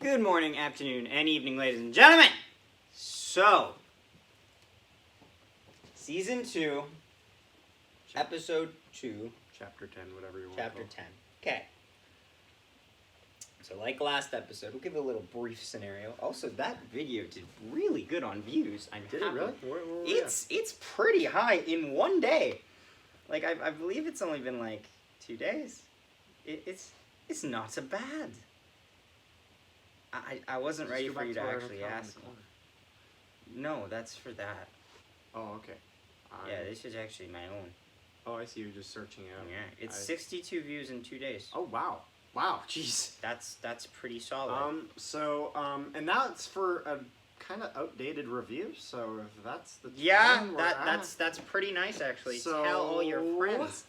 Good morning, afternoon, and evening, ladies and gentlemen. So, Season 2, Episode 2. Chapter 10, whatever you want Chapter to call 10. Okay. So, like last episode, we'll give a little brief scenario. Also, that video did really good on views. Did it really? Where It's pretty high in one day. Like, I believe it's only been like 2 days. It's not so bad. I wasn't ready for you to actually ask me. No, that's for that. Oh, okay. Yeah, this is actually my own. Oh, I see. You're just searching out. Yeah, it's 62 views in 2 days. Oh, wow. Wow, jeez. That's pretty solid. And that's for a kind of outdated review. So if that's the that's pretty nice actually. So, tell all your friends.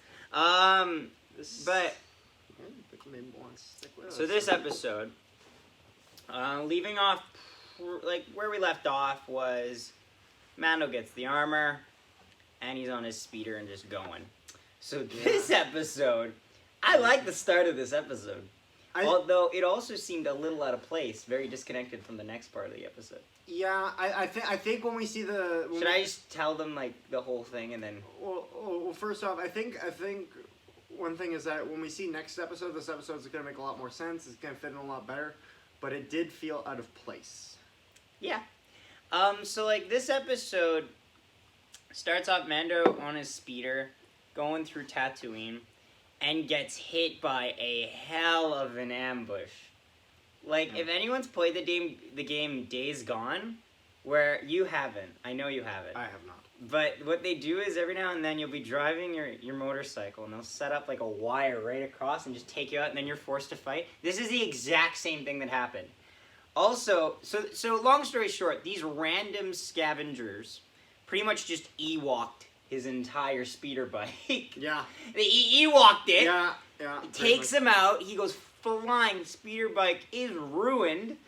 So this episode, leaving off, like where we left off was, Mando gets the armor, and he's on his speeder and just going. So this episode, I like the start of this episode. Although it also seemed a little out of place, very disconnected from the next part of the episode. Yeah, I think when we see the... Should I just tell them, like, the whole thing and then... Well, first off, I think one thing is that when we see next episode, this episode is going to make a lot more sense. It's going to fit in a lot better. But it did feel out of place. Yeah. So, like, this episode starts off Mando on his speeder, going through Tatooine, and gets hit by a hell of an ambush. Like, if anyone's played the game Days Gone, where you haven't, I know you haven't. I have not. But what they do is every now and then you'll be driving your motorcycle and they'll set up like a wire right across and just take you out and then you're forced to fight. This is the exact same thing that happened. Also, so long story short, these random scavengers pretty much just Ewok'd his entire speeder bike. Yeah. They Ewok'd it. Yeah. Takes him out. He goes flying. Speeder bike is ruined.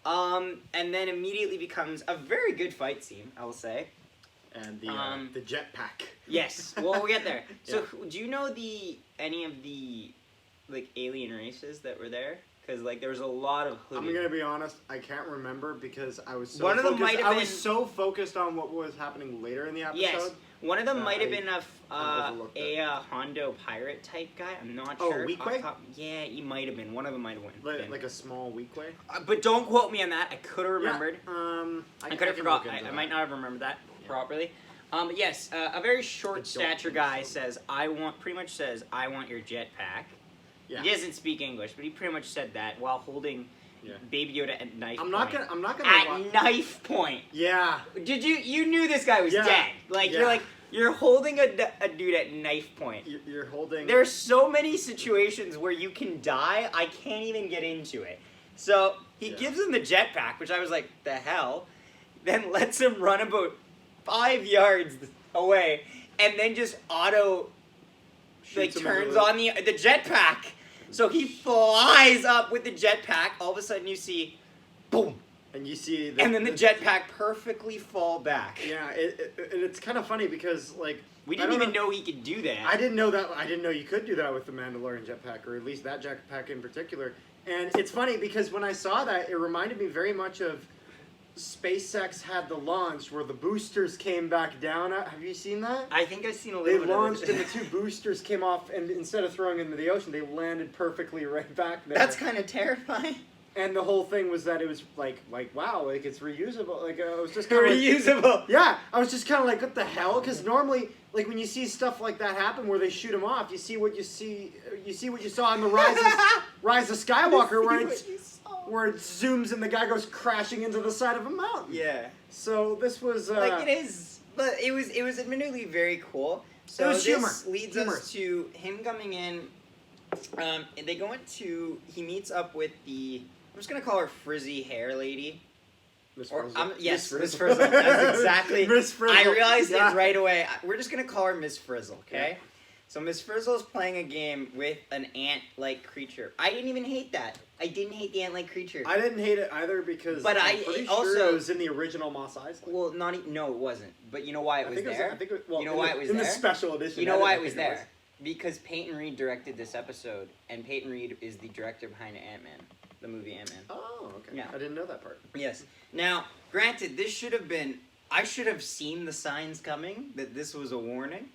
And then immediately becomes a very good fight scene, I will say. And the jetpack. Yes. Well, we'll get there. So, do you know any of the like alien races that were there? Because like there was a lot of hooded. I'm gonna be honest, I can't rember because I was so one of them might have been. I was so focused on what was happening later in the episode. Yes. One of them might have been a Hondo pirate type guy. I'm not sure. Oh, Weequay? Yeah, he might have been. One of them might have been. Like a small Weequay? But don't quote me on that. I could have remembered. Yeah, I could have forgot. I might not have remembered that properly. But yes, a very short stature guy says, I want your jetpack. Yeah. He doesn't speak English, but he pretty much said that while holding Baby Yoda at knife point. I'm not gonna at knife point. Yeah. Did you knew this guy was dead? Like you're holding a dude at knife point. You're holding. There's so many situations where you can die. I can't even get into it. So he gives him the jetpack, which I was like, the hell? Then lets him run about 5 yards away, and then just turns on the jetpack. So he flies up with the jetpack. All of a sudden you see, boom. And you see and then the jetpack perfectly fall back. Yeah, it's kind of funny because, like... We didn't even know he could do that. I didn't know that. I didn't know you could do that with the Mandalorian jetpack, or at least that jetpack in particular. And it's funny because when I saw that, it reminded me very much of SpaceX had the launch where the boosters came back down. Have you seen that? I think I've seen a little bit They launched and the two boosters came off, and instead of throwing into the ocean, they landed perfectly right back there. That's kind of terrifying. And the whole thing was that it was like wow, like it's reusable. Like I was just kind of reusable. Yeah, I was just kind of like, what the hell? Because normally, like when you see stuff like that happen where they shoot them off, you see what you saw in the Rise of Skywalker, where it zooms and the guy goes crashing into the side of a mountain. Yeah. So this was like it is, but it was admittedly very cool. So this leads us to him coming in. They go into. He meets up with the. I'm just gonna call her frizzy hair lady. Miss Frizzle. Yes, Miss Frizzle. That's exactly. Miss Frizzle. I realized it right away. We're just gonna call her Miss Frizzle, okay? Yeah. So Miss Frizzle is playing a game with an ant-like creature. I didn't even hate that. I didn't hate the ant-like creature. I didn't hate it either because I'm pretty sure it was in the original Mos Eisley. Well, no, it wasn't. But you know why it was there? You know why it was in there? the special edition. You know why it was there? Because Peyton Reed directed this episode, and Peyton Reed is the director behind Ant-Man, the movie Ant-Man. Oh, okay. Yeah. I didn't know that part. Yes. Now, granted, this should have been. I should have seen the signs coming that this was a warning.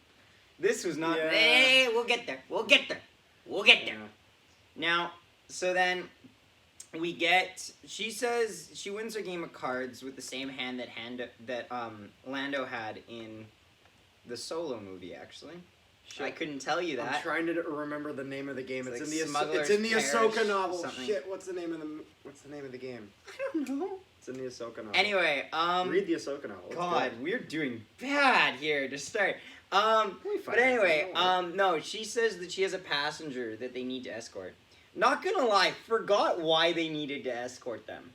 This was not. Yeah. Hey, we'll get there. We'll get there. We'll get there. Yeah. Now, so then we get. She says she wins her game of cards with the same hand that Lando had in the Solo movie. Actually, Shit. I couldn't tell you that. I'm trying to remember the name of the game. It's It's, like in the Smuggler's it's in the Parish, Ahsoka novel. something. Shit, what's the name of the game? I don't know. It's in the Ahsoka novel. Anyway, read the Ahsoka novel. It's God, good. we're doing bad here to start. Only 5 But anyway, minutes, no, she says that she has a passenger that they need to escort. Not gonna lie, forgot why they needed to escort them.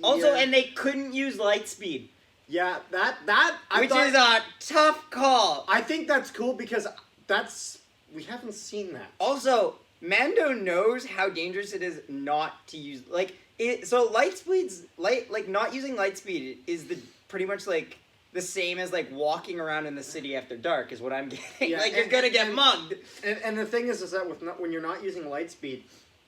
Also, Yeah. and they couldn't use Lightspeed, Yeah, which is a tough call. I think that's cool because we haven't seen that. Also, Mando knows how dangerous it is not to use so Lightspeed's not using Lightspeed is pretty much like the same as like walking around in the city after dark is what I'm getting. Yeah, you're gonna get mugged. And the thing is that when you're not using Lightspeed,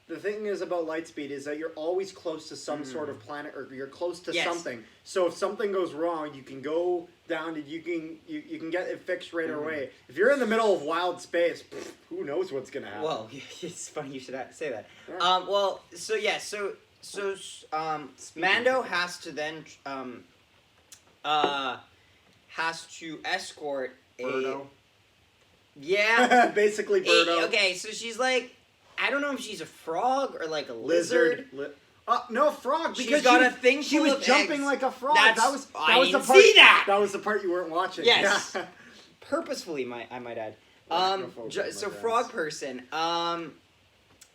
the thing is about Lightspeed is that you're always close to some sort of planet, or you're close to Yes. something. So if something goes wrong, you can go down and you can get it fixed right away. If you're in the middle of wild space, who knows what's gonna happen? Well, it's funny you should say that. Yeah. Mando has to then has to escort Birdo. Yeah. Basically Birdo. Okay, so she's like, I don't know if she's a frog or like a lizard. No, frog. She's Because got she, a thing she full was of jumping eggs. like a frog. I that was didn't the part. see that! That was the part you weren't watching. Yes. Yeah. Purposefully, I might add. Arachnophobia, So my frog friends. person.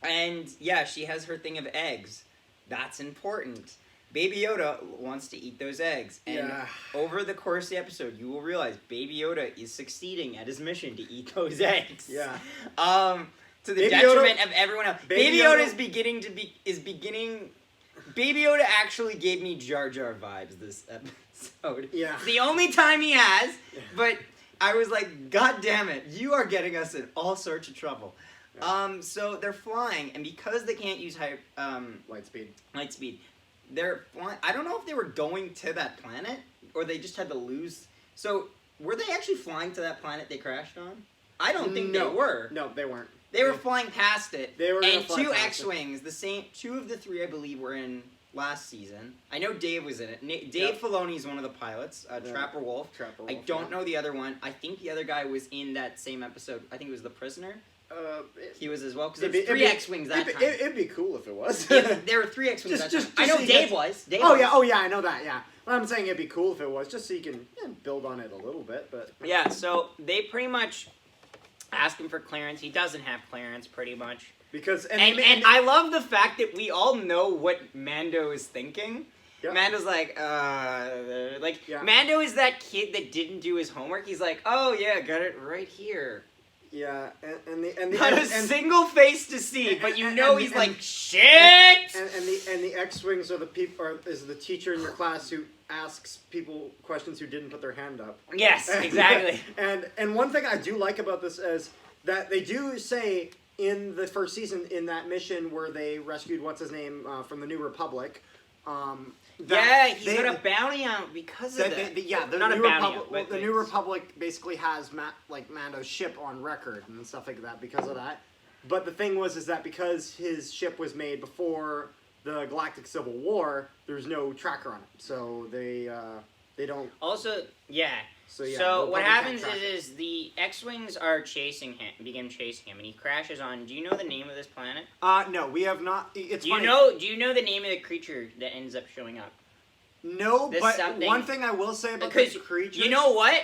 And yeah, she has her thing of eggs. That's important. Baby Yoda wants to eat those eggs, and Yeah. over the course of the episode, you will realize Baby Yoda is succeeding at his mission to eat those eggs. Yeah. To the Baby detriment Yoda- of everyone else. Baby Baby Yoda Yoda- is beginning. Baby Yoda actually gave me Jar Jar vibes this episode. Yeah. It's the only time he has, Yeah. but I was like, God damn it, you are getting us in all sorts of trouble. Yeah. So they're flying, and because they can't use Lightspeed, they're flying. I don't know if they were going to that planet, or they just had to lose. So, were they actually flying to that planet they crashed on? I don't think they were. No, they weren't. They were flying past it. They were gonna and fly 2 past it. X-Wings, the same, 2 of the 3 I believe were in last season. I know Dave was in it. Dave Yep. Filoni is one of the pilots, Yeah. Trapper Wolf. Trapper I Wolf, don't yeah. know the other one. I think the other guy was in that same episode. I think it was The Prisoner. He was as well, because It'd there's be- 3 it'd be- X-Wings that time. It'd be cool if it was. Yeah, there were 3 X-Wings Just- that just- time. I just know so you Dave get- was. Dave Oh was. yeah, I know that. Yeah, but I'm saying it'd be cool if it was, just so you can build on it a little bit. But Yeah, so they pretty much ask him for clearance. He doesn't have clearance, pretty much. because And I love the fact that we all know what Mando is thinking. Yeah. Mando's like, Yeah. Mando is that kid that didn't do his homework. He's like, oh yeah, got it right here. yeah, and the Not a single face to see, but you know he's and- like, shit! and the X-wings are the people, or is the teacher in your class who asks people questions who didn't put their hand up. Yes, exactly. and one thing I do like about this is that they do say in the first season, in that mission where they rescued what's his name from the New Republic. Yeah, he's got a bounty on because of that. The Not a New bounty, Republic. but The it's- New Republic basically has Mando's ship on record and stuff like that because of that. But the thing is that because his ship was made before the Galactic Civil War, there's no tracker on it, so they don't. Also, yeah. So yeah. So they'll what probably happens can't track it. is the X-Wings are begin chasing him, and he crashes on. Do you know the name of this planet? No, we have not. It's Do funny. you know the name of the creature that ends up showing up? No, This but something- one thing I will say about Because this creature. you know what?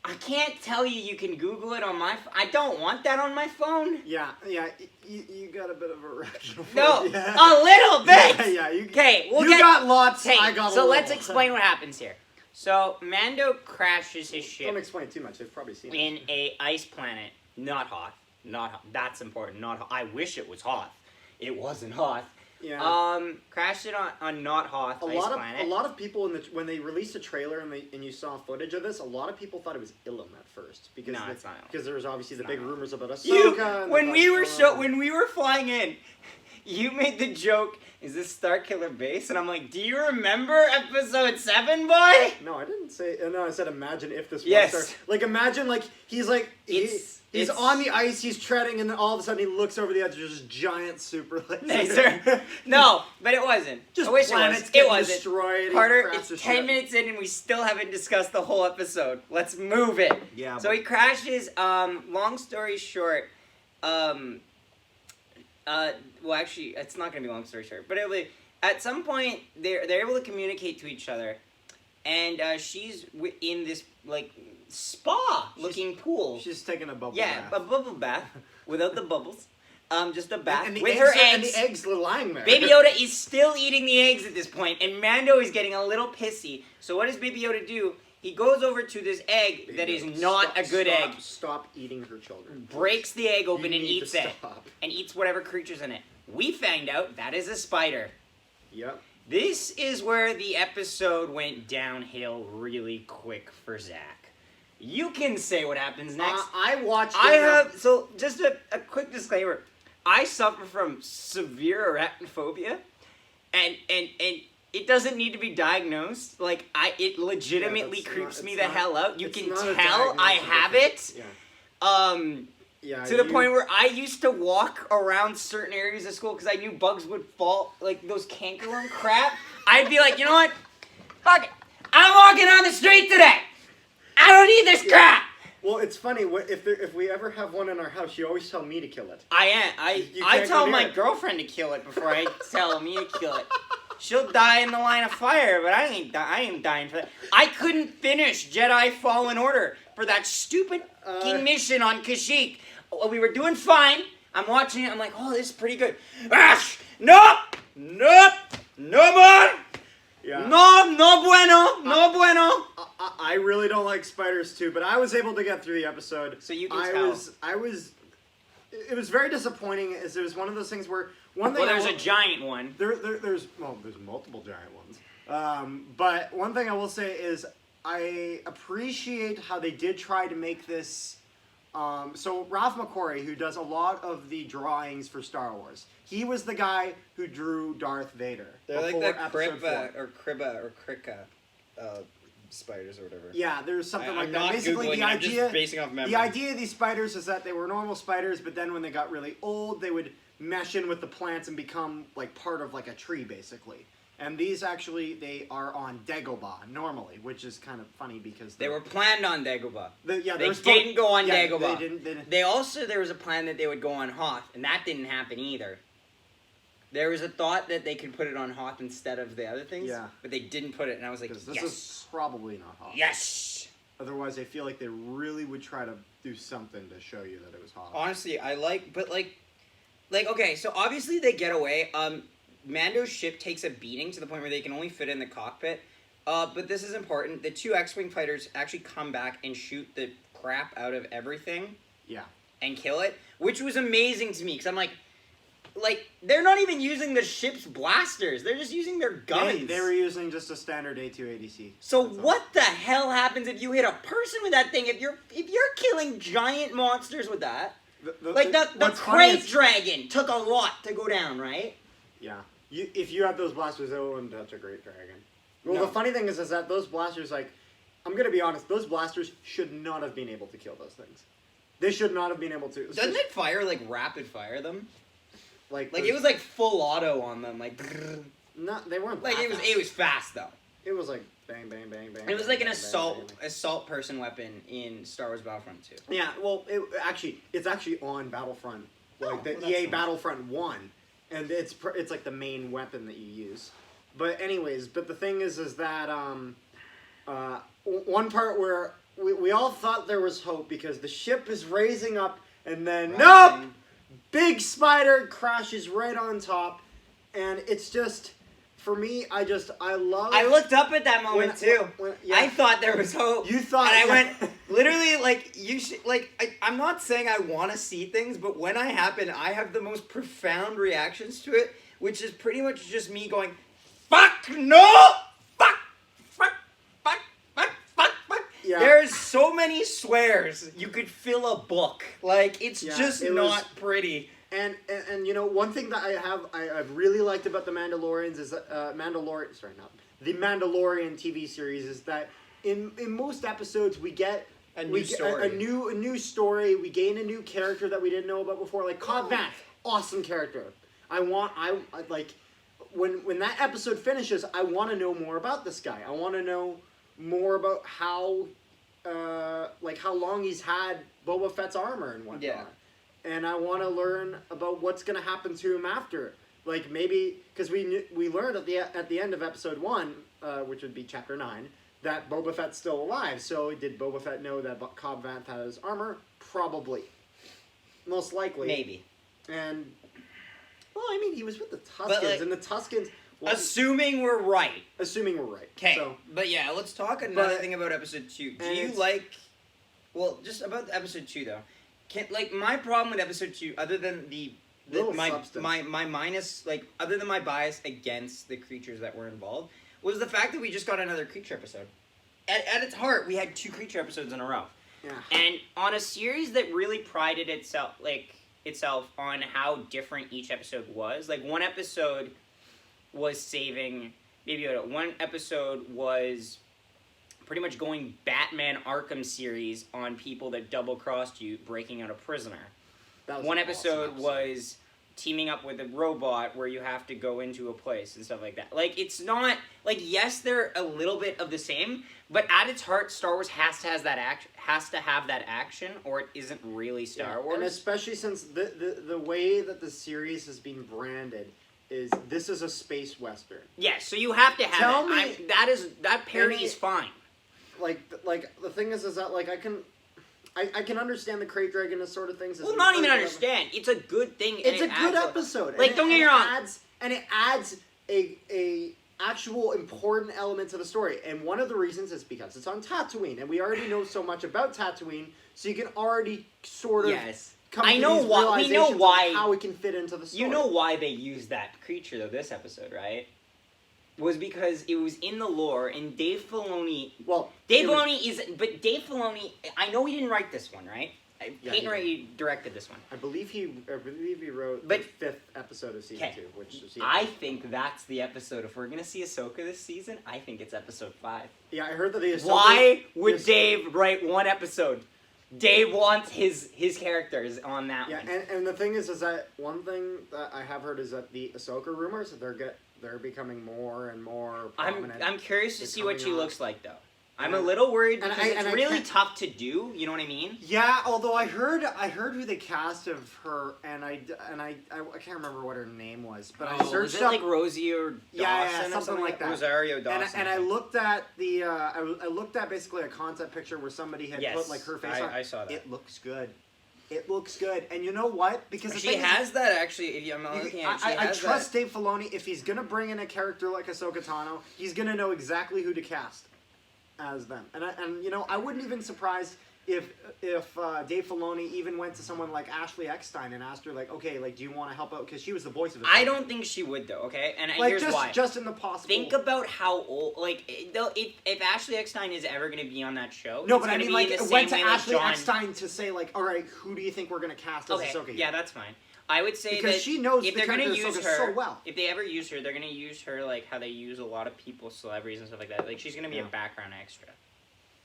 I can't tell you. You can Google it on my. I don't want that on my phone. Yeah. You got a bit of a rational. No, yeah. a little bit. Yeah. Okay, You got lots. Hey, I got. so a let's little. explain what happens here. So Mando crashes his Don't ship explain it too much. They've probably seen it. in a ice planet. Not hot. Not hot. That's important. Not hot. I wish it was hot. It wasn't hot. Yeah. Crashed it on not Hoth ice planet. A lot of people when they released a trailer and you saw footage of this, a lot of people thought it was Ilum at first because No, it's not Ilum. because there was obviously the It's big not. rumors about Ahsoka. You and when the we were Buffalo. when we were flying in, you made the joke, is this Starkiller base? And I'm like, do you remember episode 7, boy? No, I didn't say. No, I said imagine if this was Yes. Star. Like imagine like he's like he's on the ice, he's treading, and then all of a sudden he looks over the edge. There's this giant super laser. No, but it wasn't. Just I wish planets it getting wasn't. destroyed. he Carter, crashes it's 10 shit. minutes in and we still haven't discussed the whole episode. Let's move it. Yeah. So he crashes. Long story short, well, actually, it's not gonna be long story short, but it'll be at some point they're able to communicate to each other, and she's in this like spa-looking pool. She's taking a bubble Yeah, bath. a bubble bath without the bubbles. Just a bath and the with eggs her are- And eggs. the eggs are lying there. Baby Yoda is still eating the eggs at this point, and Mando is getting a little pissy. So what does Baby Yoda do? He goes over to this egg that is not a good egg, Stop eating her children. breaks the egg You open and need eats to it, stop. and eats whatever creature's in it. We find out that is a spider. Yep. This is where the episode went downhill really quick for Zach. You can say what happens next. I watched. So just a quick disclaimer. I suffer from severe arachnophobia, and it doesn't need to be diagnosed. Like it legitimately Yeah, creeps me it's the not- hell out. You it's can not a tell I diagnosis, have it's- it. Yeah. Yeah. To the point where I used to walk around certain areas of school because I knew bugs would fall, like those cankerworm crap. I'd be like, you know what? Fuck it. I'm walking on the street today. I don't need this crap. Well, it's funny. If we ever have one in our house, you always tell me to kill it. I You I can't tell go my near it. girlfriend to kill it before I tell me to kill it. She'll die in the line of fire, but I ain't dying for that. I couldn't finish Jedi Fallen Order for that stupid fucking mission on Kashyyyk. We were doing fine. I'm watching it. I'm like, oh, this is pretty good. Ash! Nope! No more! Yeah. No bueno! No bueno! I really don't like spiders too, but I was able to get through the episode. So you can tell. It was very disappointing. As it was one of those things where one thing. Well, there's a giant one. There's multiple giant ones. But one thing I will say is I appreciate how they did try to make this. So Ralph McQuarrie, who does a lot of the drawings for Star Wars, he was the guy who drew Darth Vader. They're like before the episode 4. Kribba spiders or whatever. Yeah, there's something I'm like that. not Basically, Googling, the I'm idea. just basing off memory. The idea of these spiders is that they were normal spiders, but then when they got really old, they would mesh in with the plants and become like part of like a tree, basically. And these actually, they are on Dagobah normally, which is kind of funny because They were planned on Dagobah. They They didn't go on yeah, Dagobah. They didn't. There was a plan that they would go on Hoth, and that didn't happen either. There was a thought that they could put it on Hoth instead of the other things, Yeah. but they didn't put it, and I was like, Because this yes. is probably not hot. Yes! Otherwise, I feel like they really would try to do something to show you that it was hot. Honestly, okay, so obviously they get away. Mando's ship takes a beating to the point where they can only fit in the cockpit. But this is important. The two X-Wing fighters actually come back and shoot the crap out of everything. Yeah. And kill it, which was amazing to me, because I'm like, they're not even using the ship's blasters. They're just using their guns. They were using just a standard A280C. So That's all. what the hell happens if you hit a person with that thing? If you're killing giant monsters with that, the what's funny crate is- dragon took a lot to go down, right? Yeah. If you had those blasters, they wouldn't touch a great dragon. Well, No. the funny thing is that those blasters, like, I'm gonna be honest, those blasters should not have been able to kill those things. They should not have been able to. Doesn't it fire like rapid fire them? Like Like it was like full auto on them, like not. They weren't. like that it fast. was fast though. It was like bang, bang, bang, bang. It was bang, like an bang, bang, bang, bang. assault person weapon in Star Wars Battlefront 2. Yeah. Well, it's actually on Battlefront, like Oh, the well, that's EA nice. Battlefront 1, and it's like the main weapon that you use. But anyways, the thing is that one part where we all thought there was hope because the ship is raising up, and then nope, big spider crashes right on top, and it's just for me. I love. I looked up at that moment too. Yeah. I thought there was hope. You thought, and I yeah. went literally like you should like. I'm not saying I want to see things, but when I happen, I have the most profound reactions to it, which is pretty much just me going, "Fuck no, fuck, fuck, fuck, fuck, fuck, fuck." Yeah. There's so many swears you could fill a book. Like it's Yeah, just it not was- pretty. And you know, one thing that I've really liked about the Mandalorians is that the Mandalorian TV series is that in most episodes we get A new story. a new story. We gain a new character that we didn't know about before. Like Cobb Vanth, awesome character. I like when that episode finishes, I want to know more about this guy. I want to know more about how long he's had Boba Fett's armor and whatnot. Yeah. And I want to learn about what's going to happen to him after. Like maybe because we learned at the end of episode 1, which would be chapter 9, that Boba Fett's still alive. So did Boba Fett know that Cobb Vanth had his armor? Probably. Most likely. Maybe. And well, I mean, he was with the Tuskens, and the Tuskens. Well, Assuming we're right. assuming we're right. Okay, So, but yeah, let's talk another But- thing about episode 2. Do and you it's- like? Well, just about episode 2 though. My problem with episode 2, other than Little substance. my minus, like, other than my bias against the creatures that were involved, was the fact that we just got another creature episode. At its heart, we had 2 creature episodes in a row. yeah. And on a series that really prided itself on how different each episode was. Like one episode was saving one episode was pretty much going Batman Arkham series on people that double crossed you breaking out a prisoner. That was One an episode awesome was teaming up with a robot where you have to go into a place and stuff like that. Like, it's not, like, yes, they're a little bit of the same, but at its heart, Star Wars has to have that action, or it isn't really Star Yeah, Wars. and especially since the way that the series has been branded is this is a space western. Yeah, so you have to have Tell it. me- That parody Any- is fine. Like the thing is that like I can understand the crate dragon and sort of things. as Well, an not even important understand. It's a good thing. and It's it a good adds episode. Like, and don't it, get me and wrong. It adds a actual important element to the story. And one of the reasons is because it's on Tatooine, and we already know so much about Tatooine, so you can already sort of Yes. come I to know these why- we know realizations of why- how it can fit into the story. You know why they used that creature, though, this episode, right? Was because it was in the lore, and Dave Filoni... Well, Dave it was- Filoni is... But Dave Filoni... I know he didn't write this one, right? Yeah, Peyton he Ray directed this one. I believe he wrote But- the 5th episode of season 2, which is I think that's the episode. If we're going to see Ahsoka this season, I think it's episode 5. yeah, I heard that the Ahsoka- Why would this- Dave write one episode? Dave wants his characters on that Yeah, one. and the thing is that one thing that I have heard is that the Ahsoka rumors they're becoming more and more prominent. I'm curious to They're see what she coming on. looks like, though. I'm Yeah. a little worried And because I it's really can't- tough to do. You know what I mean? Yeah, although I heard who they cast of her, and I can't remember what her name was, but I Was searched it up like Rosie or Dawson Yeah, or something like that. Rosario and Dawson. I looked at the I looked at basically a concept picture where somebody had Yes, put like her face on. I saw that. It looks good. It looks good, and you know what? Because the She thing is- has that actually. If I'm You- looking at it, she I has trust Dave Filoni. If he's gonna bring in a character like Ahsoka Tano, he's gonna know exactly who to cast as them. And you know, I wouldn't even surprised if Dave Filoni even went to someone like Ashley Eckstein and asked her like, okay, like, do you want to help out? Because she was the voice of it. I don't think she would, though. Okay, and like here's why. just in the possible. Think about how old, like, if Ashley Eckstein is ever going to be on that show. No, it's but I gonna mean, be like, the it same went to way like Ashley John- Eckstein to say like, all right, who do you think we're gonna cast as Okay, Ahsoka? yeah, that's fine. I would say because that she knows if the they're going to character use Ahsoka her so well. if they ever use her, they're going to use her like how they use a lot of people, celebrities and stuff like that. Like, she's going to be a Yeah. background extra,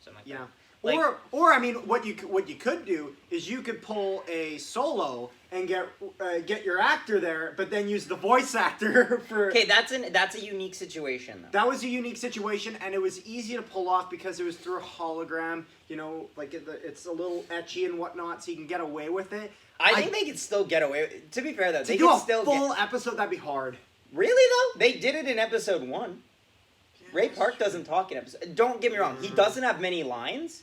something like Yeah. that. Like- or I mean, what you could do is you could pull a solo and get your actor there, but then use the voice actor for. Okay, that's a unique situation though. That was a unique situation, and it was easy to pull off because it was through a hologram. You know, like it's a little etchy and whatnot, so you can get away with it. I think they could still get away. To be fair though, To they do could a still full get. episode, that'd be hard. Really though, they did it in episode 1. Ray Park doesn't talk in episode. Don't get me wrong, he doesn't have many lines,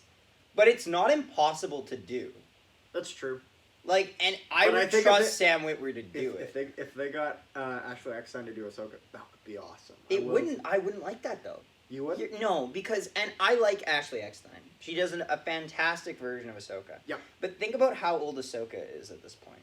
but it's not impossible to do. That's true. Like, and I But I would think trust if Sam Witwer to do If it. they got Ashley Eckstein to do Ahsoka, that would be awesome. I wouldn't like that though. You would? No, because and I like Ashley Eckstein. She does a fantastic version of Ahsoka. Yep. But think about how old Ahsoka is at this point,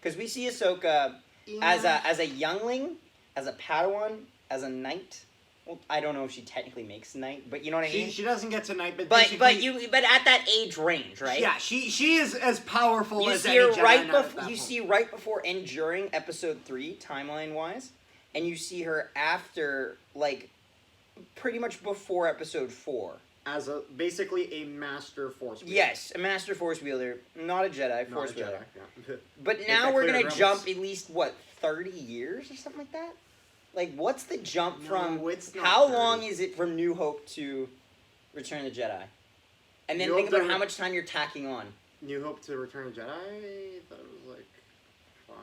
because we see Ahsoka Yeah. as a youngling, as a Padawan, as a knight, Well, I don't know if she technically makes night, but you know what I mean. She doesn't get to night, but But basically- at that age range, right? Yeah, she is as powerful You as see any her Jedi right Knight at before that you point. see right before and during episode 3 timeline wise, and you see her after like pretty much before episode 4. As basically a master force wielder. Yes, a master force wielder, not a Jedi, Not force a wielder. Jedi, yeah. But Make now that we're clear gonna to rebels. jump at least what 30 years or something like that. Like, what's the jump No, from? it's not How 30. long is it from New Hope to Return of the Jedi? And then New think Hope about to- how much time you're tacking on. New Hope to Return of Jedi, I thought it was like 5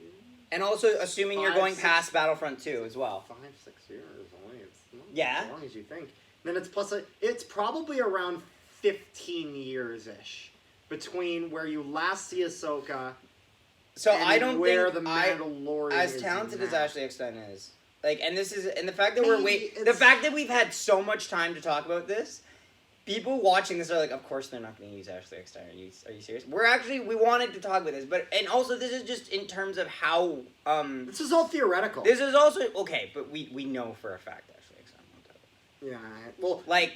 years. And also assuming you're 5, going 6 past Battlefront 2 as well. 5, 6 years only. It's not Yeah. as long as you think. Then it's plus it's probably around 15 years ish between where you last see Ahsoka. So and I don't where think the I, Mandalorian as is talented as now. Ashley Eckstein is, like, and this is, and the fact that Maybe the it's- fact that we've had so much time to talk about this, people watching this are like, of course they're not going to use Ashley Eckstein. Are you serious? We wanted to talk about this, but and also this is just in terms of how This is all theoretical. this is also okay, but we know for a fact Ashley Eckstein won't do it. Yeah. Well, Like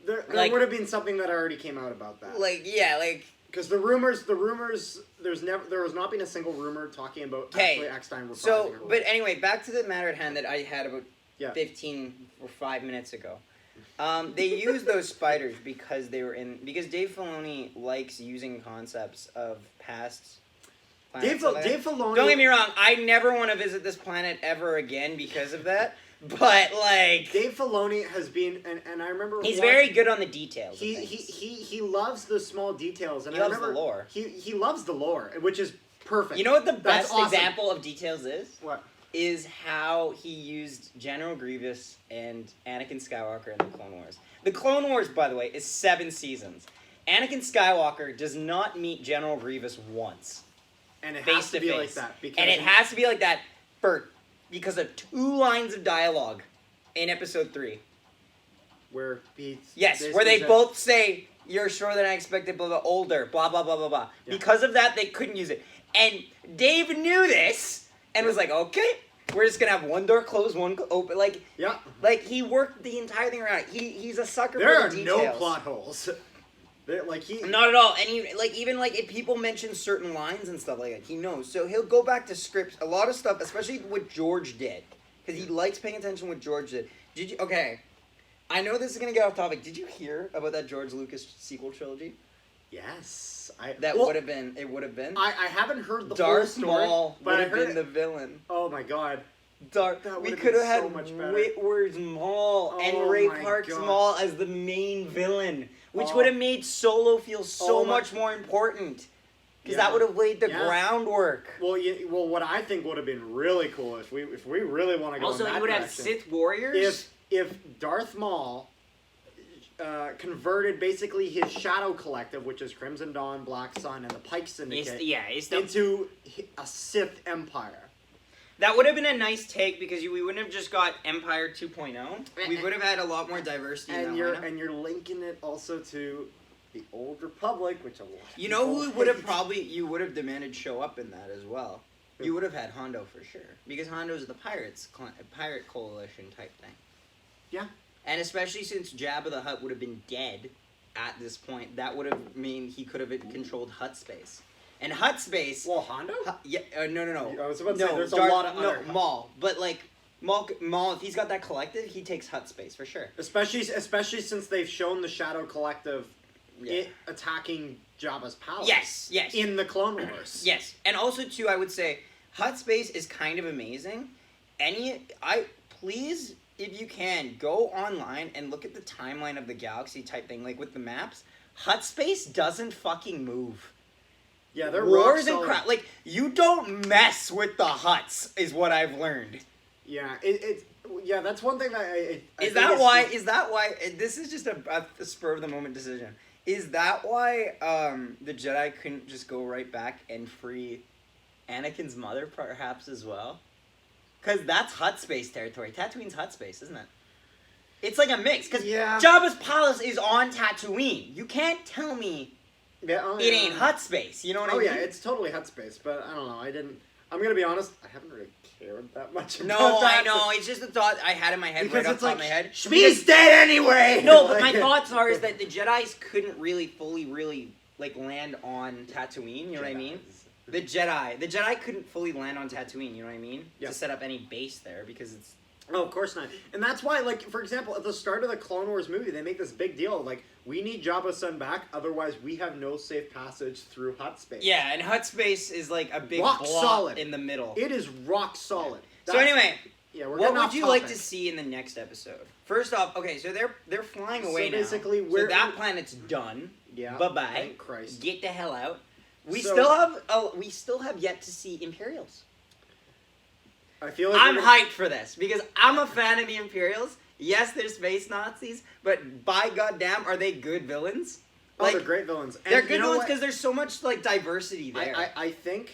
there like- would have been something that already came out about that. like Because the rumors, there has not been a single rumor talking about Okay, Ashley Eckstein reprising so. her role. But anyway, back to the matter at hand that I had about Yeah. 15 or 5 minutes ago. They used those spiders because Dave Filoni likes using concepts of past planets. Dave Filoni. Don't get me wrong, I never want to visit this planet ever again because of that. But like, Dave Filoni has been, and I remember he's watching- very good on the details. of He things. loves the small details, and He I loves the remember lore. He loves the lore, which is perfect. You know what the That's best awesome. example of details is? What? Is how he used General Grievous and Anakin Skywalker in the Clone Wars. The Clone Wars, by the way, is 7 seasons. Anakin Skywalker does not meet General Grievous once. And it Face has to to be face. like that because And it has to be like that because of 2 lines of dialogue in episode 3. where he Yes, basically where they said- both say, "You're shorter than I expected, blah, blah, older, blah, blah, blah, blah, blah." Yeah. Because of that, they couldn't use it. And Dave knew this and was like, okay, we're just going to have one door closed, one open. Yeah. Like, he worked the entire thing around. He's a sucker There for are the details. no plot holes. They're, like he. Not at all. And even if people mention certain lines and stuff like that, he knows. So he'll go back to scripts. A lot of stuff, especially what George did. Because he likes paying attention to what George did. Did you... Okay. I know this is going to get off topic. Did you hear about that George Lucas sequel trilogy? Yes. That well, would have been... It would have been... I haven't heard the Darth whole story, Maul but would I have heard been the villain. Oh my god. That That we would've could have been had so much better. Whitworth's Maul and Oh Ray my Park's God. Maul as the main villain, which Oh. would have made Solo feel so Oh my- much more important. Because Yeah. that would have laid the Yeah. groundwork. Well, what I think would have been really cool if we really want to go Also, in that you would have direction, Sith warriors. if Darth Maul converted basically his Shadow Collective, which is Crimson Dawn, Black Sun, and the Pike Syndicate, into a Sith Empire. That would have been a nice take because we wouldn't have just got Empire 2.0. We would have had a lot more diversity in And that you're lineup. and you're linking it also to the Old Republic, which a lot. of You know people who would have hate. probably you would have demanded show up in that as well. Who? You would have had Hondo for sure because Hondo's the pirate coalition type thing. Yeah. And especially since Jabba the Hutt would have been dead at this point, that would have mean he could have controlled Hutt space. And Hutt space, Well, Hondo. yeah, no. I was about to say, there's a Darth- lot of no other- Maul, but like Maul, if he's got that collective, he takes Hutt space for sure. Especially since they've shown the Shadow Collective Yeah. it attacking Jabba's palace. Yes. In the Clone Wars. Yes, and also too, I would say Hutt space is kind of amazing. Please, if you can, go online and look at the timeline of the galaxy type thing, like with the maps. Hutt space doesn't fucking move. Yeah, they're Wars rock and solid. crap. Like you don't mess with the Hutts, is what I've learned. Yeah, yeah, that's one thing that I Is think that it's- why? Is that why? This is just a spur of the moment decision. Is that why the Jedi couldn't just go right back and free Anakin's mother, perhaps as well? Because that's Hutt space territory. Tatooine's Hutt space, isn't it? It's like a mix. Because Yeah. Jabba's palace is on Tatooine. You can't tell me Yeah, it ain't Hutt space. You know what I Oh mean? yeah, it's totally Hutt space, but I don't know. I'm gonna be honest. I haven't really cared that much. No, about that, I know. It's just a thought I had in my head Because right off it's the top of like my head. Shmi's dead anyway. No, but Like, my thoughts are is that the Jedi's couldn't really fully like land on Tatooine. You know what I mean? The Jedi couldn't fully land on Tatooine. You know what I mean? Yeah. To set up any base there because it's. Oh, of course not. And that's why, like, for example, at the start of the Clone Wars movie, they make this big deal. Like, we need Jabba's son back, otherwise we have no safe passage through Hutt space. Yeah, and Hutt space is like a big Rock block solid. in the middle. It is rock solid. So anyway, yeah, we're what getting would off you like topic. to see in the next episode? First off, okay, so they're flying away So basically, now. we're So that planet's done. Yeah. Bye-bye. Thank Christ. Get the hell out. We So- still have yet to see Imperials. I feel like I'm we're- hyped for this because I'm a fan of the Imperials. Yes, they're space Nazis, but by goddamn, are they good villains? Oh, Like, they're great villains. And they're you good know villains what? because there's so much like diversity there. I think.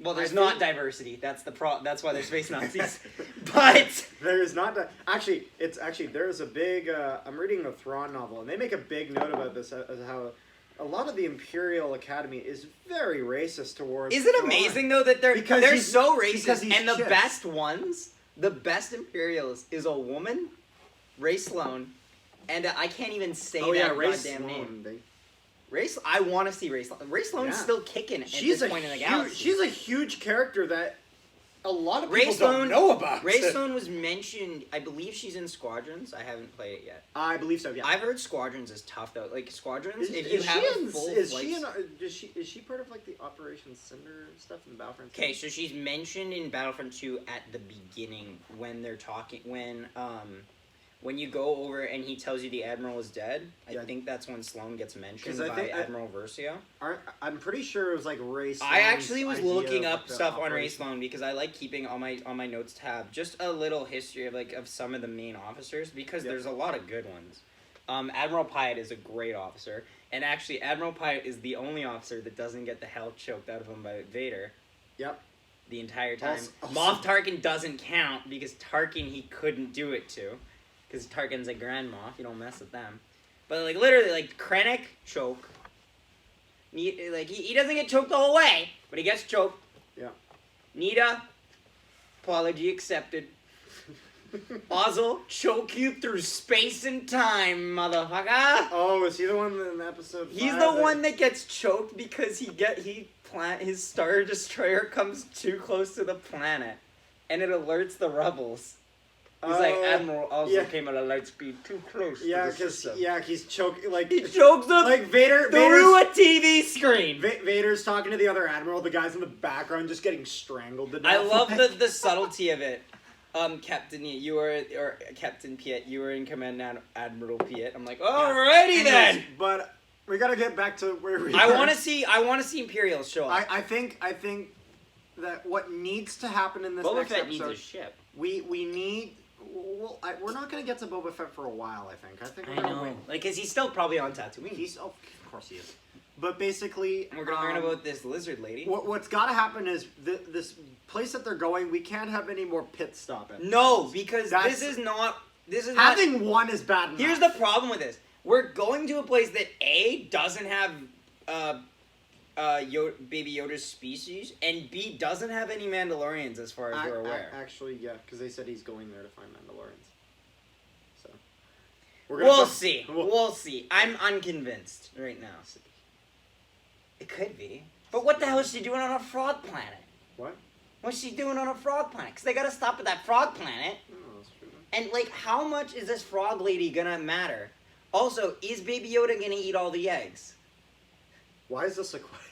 well, there's I not think- diversity. That's the That's why they're space Nazis. But There is not that. Actually, there's a big. I'm reading a Thrawn novel, and they make a big note about this as how a lot of the Imperial Academy is very racist towards. is it Thrawn. amazing though that they're Because they're he's- so because racist he's and the just. best ones, the best Imperials is a woman, Ray Sloan, and I can't even say Oh that yeah, Ray goddamn name. Sloan. I want to see Ray Sloan. Ray Sloan's Yeah. still kicking at She's this a point in the huge. galaxy. She's a huge character that a lot of Ray people Sloan- don't know about. Ray Sloan was mentioned. I believe she's in Squadrons. I haven't played it yet. I believe so. Yeah. I've heard Squadrons is tough though. Like Squadrons, if you Is have she a in- full is flight. she in? Is she part of like the Operation Cinder stuff in the Battlefront? Okay, so she's mentioned in Battlefront 2 at the beginning when they're talking when you go over and he tells you the Admiral is dead. Yeah. I think that's when Sloan gets mentioned 'Cause I by think Admiral Versio. I'm pretty sure it was like Ray. I Sloan's actually was idea looking of, up like, the stuff on Ray operation. Sloan because I like keeping on my notes tab just a little history of some of the main officers because Yep. there's a lot of good ones. Admiral Pyatt is a great officer, and actually Admiral Pyatt is the only officer that doesn't get the hell choked out of him by Vader. Yep. The entire time. Also- Moff Tarkin doesn't count because Tarkin he couldn't do it to, because Tarkin's a Grand Moff. You don't mess with them. But like literally, like Krennic choke. He doesn't get choked the whole way, but he gets choked. Yeah. Nita, apology accepted. Ozzel, choke you through space and time, motherfucker. Oh, is he the one in episode? He's 5 the one that gets choked because his Star Destroyer comes too close to the planet, and it alerts the rebels. He's like, Admiral Ozzel yeah. came at a light speed too close. Yeah, to the because system. he's choking like He chokes him like Vader. through a TV screen. Vader's talking to the other admiral. The guys in the background just getting strangled to death. I love the subtlety of it. Captain, or Captain Piet, you were in command now, Admiral Piet. I'm like, alrighty then. But we gotta get back to where we. I were. want to see Imperials show up. I think that what needs to happen in this Boba next Fett needs episode, a ship. we need. Well, we're not gonna get to Boba Fett for a while. I think. We're gonna wait. Like, cause he's still probably on Tatooine. Of course he is. But basically, We're gonna learn about this lizard lady. What's got to happen is this place that they're going. We can't have any more pit stop episodes. No, because That's- this is not. having one is bad enough. Here's the problem with this: we're going to a place that doesn't have Baby Yoda's species, and B doesn't have any Mandalorians as far as we're aware. Actually, yeah, because they said he's going there to find Mandalorians. So We'll see. We'll- We'll see. I'm unconvinced right now. It could be. But what the hell is she doing on a frog planet? What? What's she doing on a frog planet? Because they gotta stop at that frog planet. Oh, that's true. And, like, how much is this frog lady gonna matter? Also, is Baby Yoda gonna eat all the eggs? Why is this a question?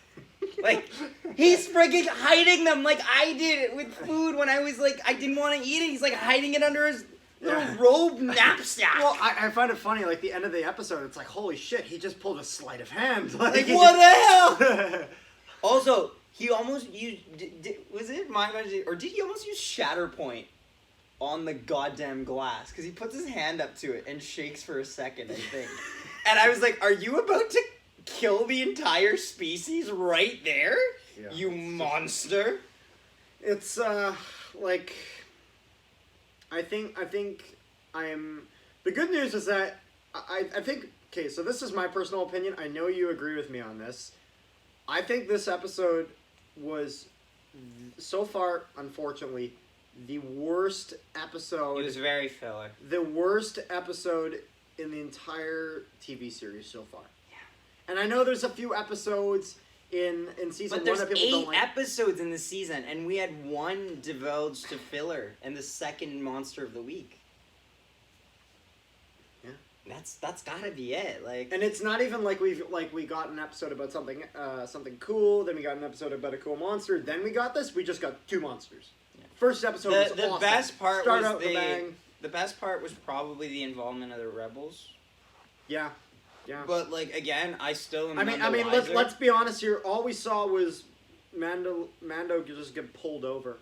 Like, he's friggin' hiding them like I did with food when I was, like, I didn't want to eat it. He's, like, hiding it under his little Yeah. robe knapsack. Well, I find it funny, like, the end of the episode, it's like, holy shit, he just pulled a sleight of hand. Like, what the hell? Also, he almost used, was it my imagination, or did he almost use Shatterpoint on the goddamn glass? Because he puts his hand up to it and shakes for a second, I think. And I was like, are you about to kill the entire species right there? Yeah, You it's just- monster. It's, like, I think I am, the good news is that, I think, okay, so this is my personal opinion, I know you agree with me on this. I think this episode was so far, unfortunately, the worst episode. It was very filler. The worst episode in the entire TV series so far. Yeah. And I know there's a few episodes in season But one there's that people don't 8 like. episodes in the season, and we had one divulged to filler, and the second monster of the week. Yeah. That's gotta be it. Like, And it's not even like we got an episode about something cool, then we got an episode about a cool monster, then we got this. We just got 2 monsters. Yeah. First episode was the awesome. best part Start was out with a bang. the best part was probably the involvement of the rebels. Yeah. Yeah. But like again, I still am. I mean, let's be honest here. All we saw was Mando just get pulled over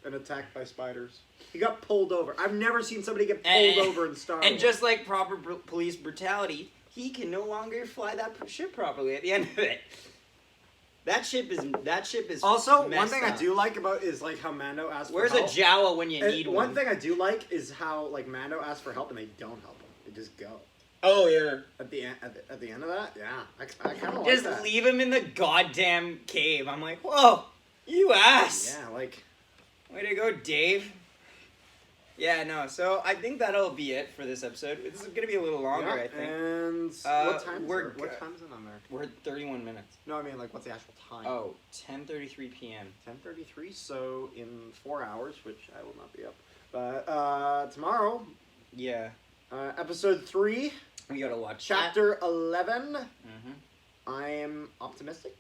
and attacked by spiders. He got pulled over. I've never seen somebody get pulled over in Star Wars. And just like proper police brutality, he can no longer fly that ship properly at the end of it. That ship is also one messed thing up. I do like about is like how Mando asks Where's for a help. Jawa when you And need one one? thing I do like is how like Mando asks for help and they don't help him. They just go. Oh yeah. At the end of that, yeah, I kind of like Just that. leave him in the goddamn cave. I'm like, whoa, you ass. Yeah, like Way to go, Dave. Yeah, no. So I think that'll be it for this episode. This is gonna be a little longer, yeah, I think. And Uh, what time? What time is it on there? We're at 31 minutes. No, I mean like what's the actual time? Oh, 10:33 p.m. 10:33. So in 4 hours, which I will not be up. But tomorrow, Yeah, episode 3, we gotta watch chapter 11. that. Mm-hmm. I am optimistic.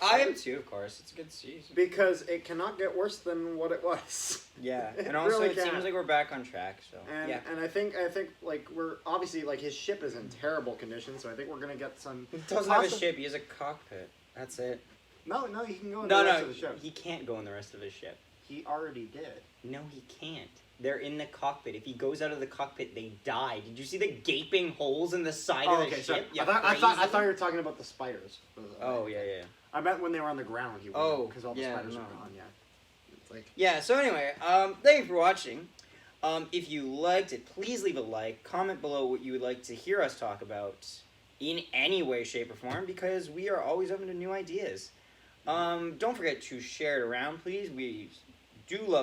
I am excited, too, of course. It's a good season. because it cannot get worse than what it was. Yeah, It and also really it can't. seems like we're back on track. So And yeah, and I think like we're obviously like his ship is in terrible condition, so I think we're gonna get some. he doesn't have a ship. He has a cockpit. That's it. No, he can go in No, the rest no, of the ship. he can't go in the rest of his ship. He already did. No, he can't. They're in the cockpit. If he goes out of the cockpit, they die. Did you see the gaping holes in the side of the sorry. ship? You I thought crazy? you were talking about the spiders. Oh yeah. I meant when they were on the ground. Because all the yeah, spiders no. are gone. Yeah. It's like. Yeah, so anyway, thank you for watching. If you liked it, please leave a like. Comment below what you would like to hear us talk about in any way, shape, or form, because we are always open to new ideas. Don't forget to share it around, please. We do love